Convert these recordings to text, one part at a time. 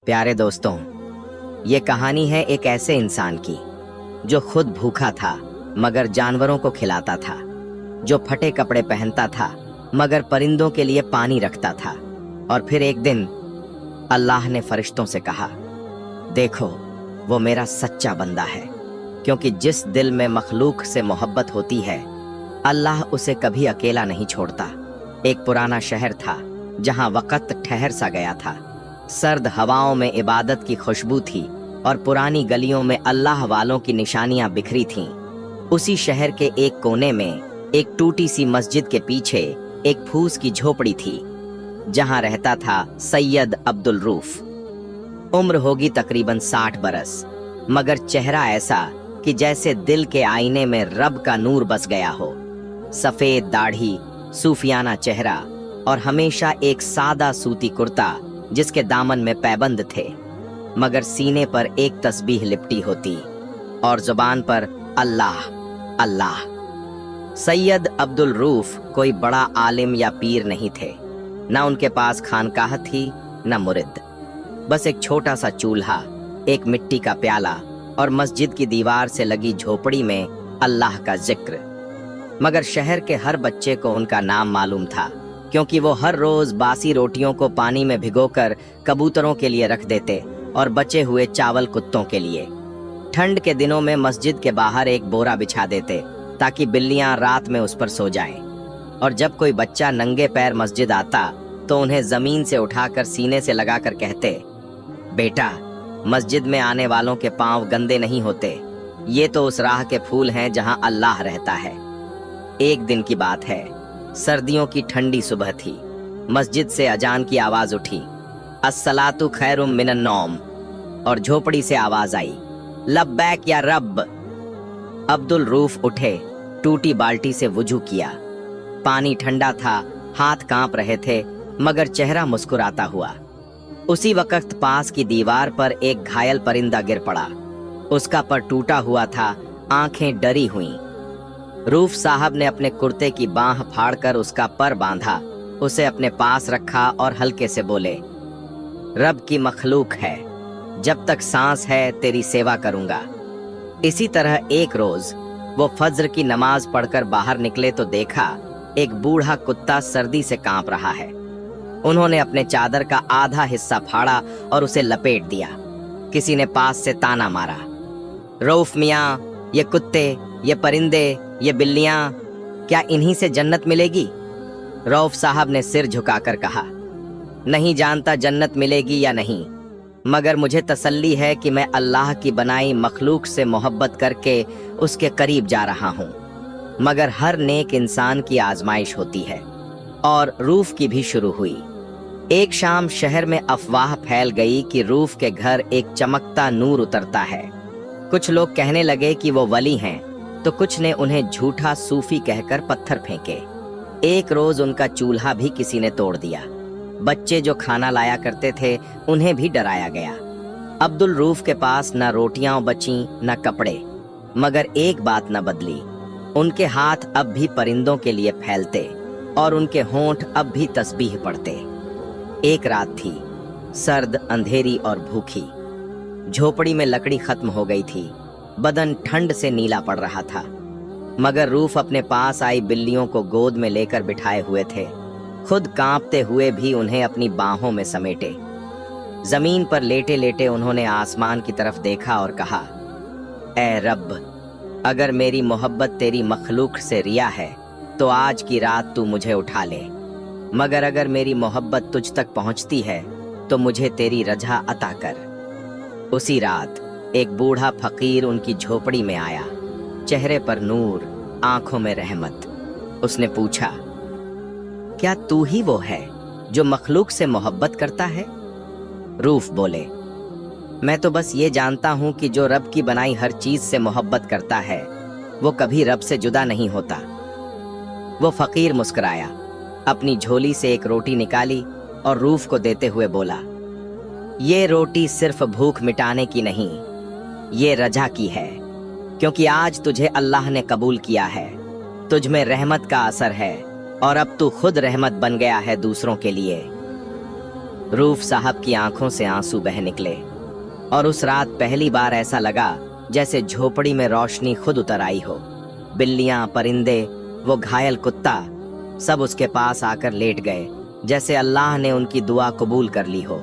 प्यारे दोस्तों, ये कहानी है एक ऐसे इंसान की जो खुद भूखा था मगर जानवरों को खिलाता था, जो फटे कपड़े पहनता था मगर परिंदों के लिए पानी रखता था। और फिर एक दिन अल्लाह ने फरिश्तों से कहा, देखो वो मेरा सच्चा बंदा है, क्योंकि जिस दिल में मखलूक से मोहब्बत होती है अल्लाह उसे कभी अकेला नहीं छोड़ता। एक पुराना शहर था जहां वक़्त ठहर सा गया था। सर्द हवाओं में इबादत की खुशबू थी और पुरानी गलियों में अल्लाह वालों की निशानियां बिखरी थीं। उसी शहर के एक कोने में एक टूटी सी मस्जिद के पीछे एक फूस की झोपड़ी थी, जहां रहता था सैयद अब्दुल रूफ। उम्र होगी तकरीबन 60 बरस, मगर चेहरा ऐसा कि जैसे दिल के आईने में रब का नूर बस गया हो। सफेद दाढ़ी, सूफियाना चेहरा और हमेशा एक सादा सूती कुर्ता जिसके दामन में पैबंद थे, मगर सीने पर एक तस्बीह लिपटी होती और जुबान पर अल्लाह अल्लाह। सैयद अब्दुल रूफ कोई बड़ा आलिम या पीर नहीं थे, न उनके पास खानकाह थी न मुरिद। बस एक छोटा सा चूल्हा, एक मिट्टी का प्याला और मस्जिद की दीवार से लगी झोपड़ी में अल्लाह का जिक्र। मगर शहर के हर बच्चे को उनका नाम मालूम था, क्योंकि वो हर रोज बासी रोटियों को पानी में भिगोकर कबूतरों के लिए रख देते और बचे हुए चावल कुत्तों के लिए। ठंड के दिनों में मस्जिद के बाहर एक बोरा बिछा देते ताकि बिल्लियां रात में उस पर सो जाएं। और जब कोई बच्चा नंगे पैर मस्जिद आता तो उन्हें जमीन से उठाकर सीने से लगाकर कहते, बेटा, मस्जिद में आने वालों के पांव गंदे नहीं होते, ये तो उस राह के फूल हैं जहां अल्लाह रहता है। एक दिन की बात है, सर्दियों की ठंडी सुबह थी। मस्जिद से अजान की आवाज उठी, अस्सलातु खैरुम मिनन नौम, और झोपड़ी से आवाज आई, लब्बैक या रब। अब्दुल रूफ उठे, टूटी बाल्टी से वुजू किया। पानी ठंडा था, हाथ कांप रहे थे, मगर चेहरा मुस्कुराता हुआ। उसी वक्त पास की दीवार पर एक घायल परिंदा गिर पड़ा। उसका पर टूटा हुआ था, आंखें डरी हुईं। रूफ साहब ने अपने कुर्ते की बांह फाड़कर उसका पर बांधा, उसे अपने पास रखा और हल्के से बोले, रब की मखलूक है, जब तक सांस है तेरी सेवा करूंगा। इसी तरह एक रोज वो फज्र की नमाज पढ़कर बाहर निकले तो देखा एक बूढ़ा कुत्ता सर्दी से कांप रहा है। उन्होंने अपने चादर का आधा हिस्सा फाड़ा और उसे लपेट दिया। किसी ने पास से ताना मारा, रऊफ मियां, ये कुत्ते, ये परिंदे, ये बिल्लियां, क्या इन्हीं से जन्नत मिलेगी? रऊफ साहब ने सिर झुकाकर कहा, नहीं जानता जन्नत मिलेगी या नहीं, मगर मुझे तसल्ली है कि मैं अल्लाह की बनाई मखलूक से मोहब्बत करके उसके करीब जा रहा हूँ। मगर हर नेक इंसान की आजमाइश होती है, और रूफ की भी शुरू हुई। एक शाम शहर में अफवाह फैल गई कि रूफ के घर एक चमकता नूर उतरता है। कुछ लोग कहने लगे कि वो वली हैं, तो कुछ ने उन्हें झूठा सूफी कहकर पत्थर फेंके। एक रोज उनका चूल्हा भी किसी ने तोड़ दिया। बच्चे जो खाना लाया करते थे उन्हें भी डराया गया। अब्दुल रूफ के पास न रोटियां बची न कपड़े, मगर एक बात न बदली, उनके हाथ अब भी परिंदों के लिए फैलते और उनके होंठ अब भी तस्बीह पढ़ते। एक रात थी, सर्द, अंधेरी और भूखी। झोपड़ी में लकड़ी खत्म हो गई थी, बदन ठंड से नीला पड़ रहा था, मगर रूफ अपने पास आई बिल्लियों को गोद में लेकर बिठाए हुए थे। खुद कांपते हुए भी उन्हें अपनी बाहों में समेटे। जमीन पर लेटे लेटे उन्होंने आसमान की तरफ देखा और कहा, ऐ रब, अगर मेरी मोहब्बत तेरी मखलूक से रिया है तो आज की रात तू मुझे उठा ले, मगर अगर मेरी मोहब्बत तुझ तक पहुंचती है तो मुझे तेरी रजा अता कर। उसी रात एक बूढ़ा फकीर उनकी झोपड़ी में आया, चेहरे पर नूर, आंखों में रहमत। उसने पूछा, क्या तू ही वो है जो मखलूक से मोहब्बत करता है? रूफ बोले, मैं तो बस ये जानता हूं कि जो रब की बनाई हर चीज से मोहब्बत करता है वो कभी रब से जुदा नहीं होता। वो फकीर मुस्कुराया, अपनी झोली से एक रोटी निकाली और रूफ को देते हुए बोला, ये रोटी सिर्फ भूख मिटाने की नहीं, ये रजा की है, क्योंकि आज तुझे अल्लाह ने कबूल किया है, तुझ में रहमत का असर है और अब तू खुद रहमत बन गया है दूसरों के लिए। रूफ साहब की आंखों से आंसू बह निकले और उस रात पहली बार ऐसा लगा जैसे झोपड़ी में रोशनी खुद उतर आई हो। बिल्लियां, परिंदे, वो घायल कुत्ता सब उसके पास आकर लेट गए, जैसे अल्लाह ने उनकी दुआ कबूल कर ली हो।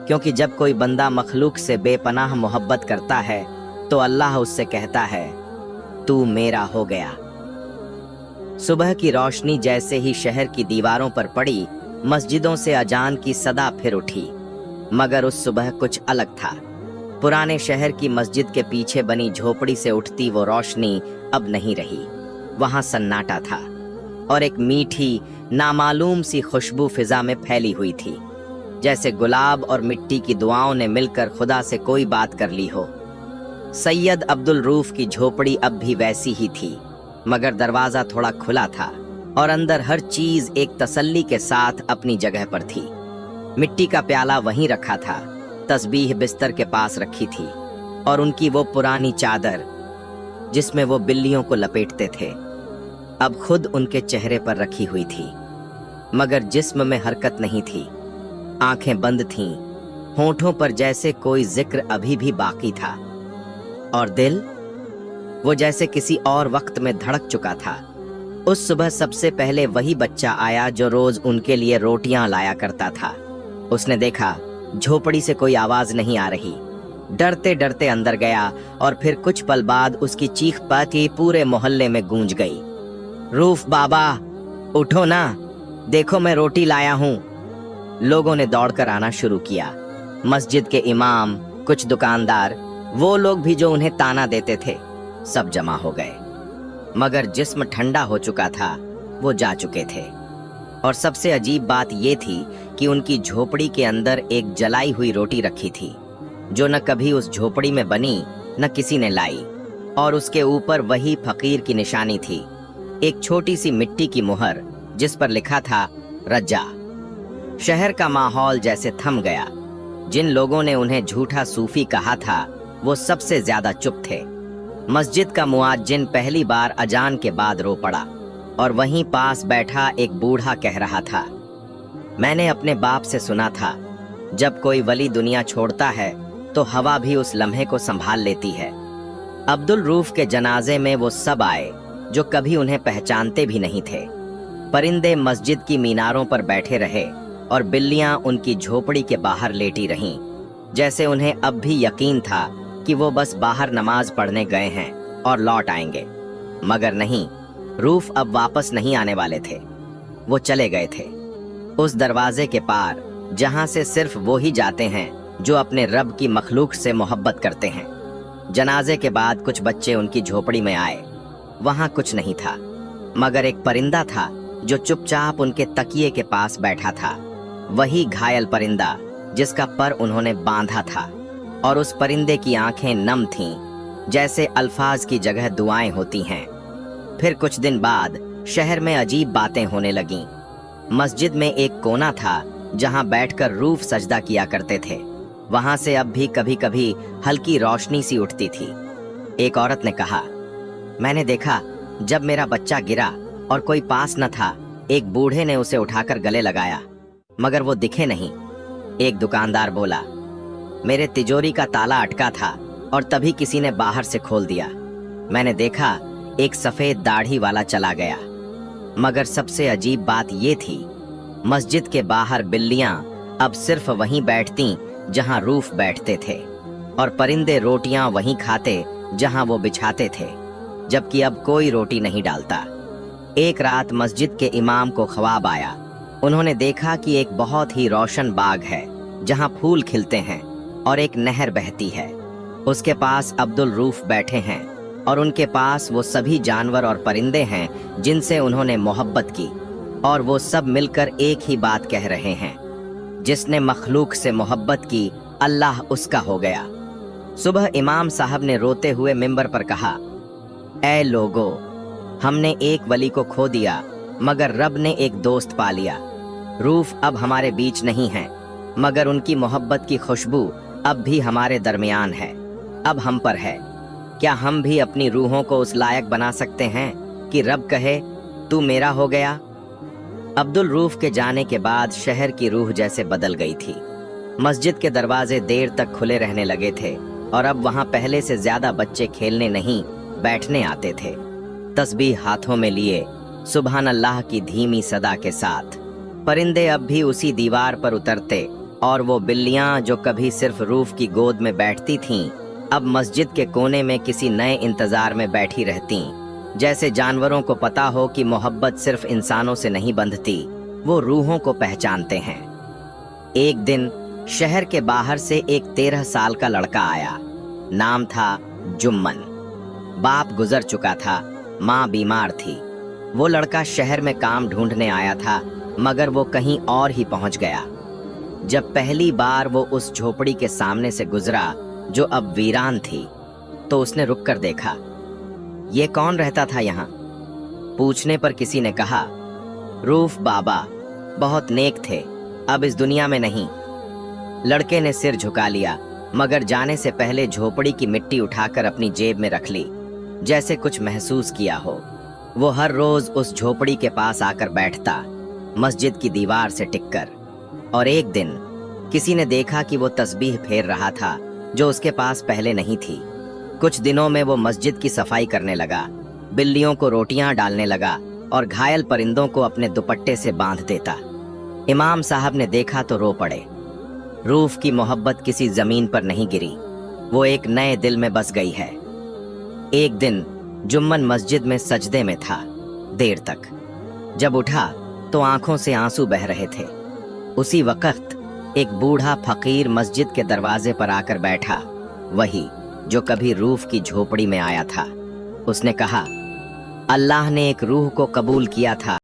क्योंकि जब कोई बंदा मखलूक से बेपनाह मोहब्बत करता है तो अल्लाह उससे कहता है, तू मेरा हो गया। सुबह की रोशनी जैसे ही शहर की दीवारों पर पड़ी, मस्जिदों से अजान की सदा फिर उठी। मगर उस सुबह कुछ अलग था। पुराने शहर की मस्जिद के पीछे बनी झोपड़ी से उठती वो रोशनी अब नहीं रही। वहां सन्नाटा था और एक मीठी नामालूम सी खुशबू फिजा में फैली हुई थी, जैसे गुलाब और मिट्टी की दुआओं ने मिलकर खुदा से कोई बात कर ली हो। सैयद अब्दुल रूफ की झोपड़ी अब भी वैसी ही थी, मगर दरवाजा थोड़ा खुला था और अंदर हर चीज एक तसल्ली के साथ अपनी जगह पर थी। मिट्टी का प्याला वहीं रखा था, तस्बीह बिस्तर के पास रखी थी और उनकी वो पुरानी चादर जिसमें वो बिल्लियों को लपेटते थे अब खुद उनके चेहरे पर रखी हुई थी। मगर जिस्म में हरकत नहीं थी, आंखें बंद थीं, होठों पर जैसे कोई जिक्र अभी भी बाकी था। और दिल, वो जैसे किसी और वक्त में धड़क चुका था। उस सुबह सबसे पहले वही बच्चा आया जो रोज उनके लिए रोटियां लाया करता था। उसने देखा झोपड़ी से कोई आवाज नहीं आ रही। डरते डरते अंदर गया और फिर कुछ पल बाद उसकी चीख पाती पूरे मोहल्ले में गूंज गई, रूफ बाबा उठो ना, देखो मैं रोटी लाया हूँ। लोगों ने दौड़कर आना शुरू किया। मस्जिद के इमाम, कुछ दुकानदार, वो लोग भी जो उन्हें ताना देते थे, सब जमा हो गए। मगर जिस्म ठंडा हो चुका था, वो जा चुके थे। और सबसे अजीब बात ये थी कि उनकी झोपड़ी के अंदर एक जलाई हुई रोटी रखी थी, जो न कभी उस झोपड़ी में बनी न किसी ने लाई। और उसके ऊपर वही फकीर की निशानी थी, एक छोटी सी मिट्टी की मुहर जिस पर लिखा था रज्जा। शहर का माहौल जैसे थम गया। जिन लोगों ने उन्हें झूठा सूफी कहा था, वो सबसे ज्यादा चुप थे। मस्जिद का मुआज्जिन पहली बार अजान के बाद रो पड़ा और वहीं पास बैठा एक बूढ़ा कह रहा था, मैंने अपने बाप से सुना था, जब कोई वली दुनिया छोड़ता है तो हवा भी उस लम्हे को संभाल लेती है। अब्दुल रूफ के जनाजे में वो सब आए जो कभी उन्हें पहचानते भी नहीं थे। परिंदे मस्जिद की मीनारों पर बैठे रहे और बिल्लियां उनकी झोपड़ी के बाहर लेटी रहीं, जैसे उन्हें अब भी यकीन था कि वो बस बाहर नमाज पढ़ने गए हैं और लौट आएंगे। मगर नहीं, रूफ अब वापस नहीं आने वाले थे। वो चले गए थे उस दरवाजे के पार जहां से सिर्फ वो ही जाते हैं जो अपने रब की मखलूक से मोहब्बत करते हैं। जनाजे के बाद कुछ बच्चे उनकी झोपड़ी में आए। वहां कुछ नहीं था, मगर एक परिंदा था जो चुपचाप उनके तकिए के पास बैठा था। वही घायल परिंदा जिसका पर उन्होंने बांधा था। और उस परिंदे की आंखें नम थीं, जैसे अल्फाज की जगह दुआएं होती हैं। फिर कुछ दिन बाद शहर में अजीब बातें होने लगीं। मस्जिद में एक कोना था जहां बैठकर रूफ सजदा किया करते थे। वहां से अब भी कभी कभी हल्की रोशनी सी उठती थी। एक औरत ने कहा, मैंने देखा जब मेरा बच्चा गिरा और कोई पास न था, एक बूढ़े ने उसे उठाकर गले लगाया, मगर वो दिखे नहीं। एक दुकानदार बोला, मेरे तिजोरी का ताला अटका था और तभी किसी ने बाहर से खोल दिया। मैंने देखा एक सफेद दाढ़ी वाला चला गया। मगर सबसे अजीब बात ये थी, मस्जिद के बाहर बिल्लियां अब सिर्फ वहीं बैठती जहां रूफ बैठते थे और परिंदे रोटियां वहीं खाते जहां वो बिछाते थे, जबकि अब कोई रोटी नहीं डालता। एक रात मस्जिद के इमाम को ख्वाब आया। उन्होंने देखा कि एक बहुत ही रोशन बाग है जहां फूल खिलते हैं और एक नहर बहती है। उसके पास अब्दुल रूफ बैठे हैं और उनके पास वो सभी जानवर और परिंदे हैं जिनसे उन्होंने मोहब्बत की, और वो सब मिलकर एक ही बात कह रहे हैं, जिसने मखलूक से मोहब्बत की अल्लाह उसका हो गया। सुबह इमाम साहब ने रोते हुए मिंबर पर कहा, ऐ लोगो, हमने एक वली को खो दिया, मगर रब ने एक दोस्त पा लिया। रूफ अब हमारे बीच नहीं है, मगर उनकी मोहब्बत की खुशबू अब भी हमारे दरमियान है। अब हम पर है, क्या हम भी अपनी रूहों को उस लायक बना सकते हैं कि रब कहे, तू मेरा हो गया। अब्दुल रूफ के जाने के बाद शहर की रूह जैसे बदल गई थी। मस्जिद के दरवाजे देर तक खुले रहने लगे थे और अब वहां पहले से ज्यादा बच्चे खेलने नहीं बैठने आते थे, तस्बीह हाथों में लिए सुबहान अल्लाह की धीमी सदा के साथ। परिंदे अब भी उसी दीवार पर उतरते और वो बिल्लियां जो कभी सिर्फ रूफ की गोद में बैठती थीं, अब मस्जिद के कोने में किसी नए इंतजार में बैठी रहतीं। जैसे जानवरों को पता हो कि मोहब्बत सिर्फ इंसानों से नहीं बंधती, वो रूहों को पहचानते हैं। एक दिन शहर के बाहर से एक 13 साल का लड़का आया। नाम था जुम्मन। बाप गुजर चुका था, माँ बीमार थी। वो लड़का शहर में काम ढूंढने आया था, मगर वो कहीं और ही पहुंच गया। जब पहली बार वो उस झोपड़ी के सामने से गुजरा जो अब वीरान थी, तो उसने रुक कर देखा। ये कौन रहता था यहाँ? पूछने पर किसी ने कहा, रूफ बाबा, बहुत नेक थे, अब इस दुनिया में नहीं। लड़के ने सिर झुका लिया, मगर जाने से पहले झोपड़ी की मिट्टी उठाकर अपनी जेब में रख ली, जैसे कुछ महसूस किया हो। वो हर रोज उस झोपड़ी के पास आकर बैठता, मस्जिद की दीवार से टिककर। और एक दिन किसी ने देखा कि वो तस्बीह फेर रहा था जो उसके पास पहले नहीं थी। कुछ दिनों में वो मस्जिद की सफाई करने लगा, बिल्लियों को रोटियां डालने लगा और घायल परिंदों को अपने दुपट्टे से बांध देता। इमाम साहब ने देखा तो रो पड़े। रूफ की मोहब्बत किसी जमीन पर नहीं गिरी, वो एक नए दिल में बस गई है। एक दिन जुम्मन मस्जिद में सजदे में था देर तक। जब उठा तो आंखों से आंसू बह रहे थे। उसी वक्त एक बूढ़ा फकीर मस्जिद के दरवाजे पर आकर बैठा, वही जो कभी रूफ की झोपड़ी में आया था। उसने कहा, अल्लाह ने एक रूह को कबूल किया था।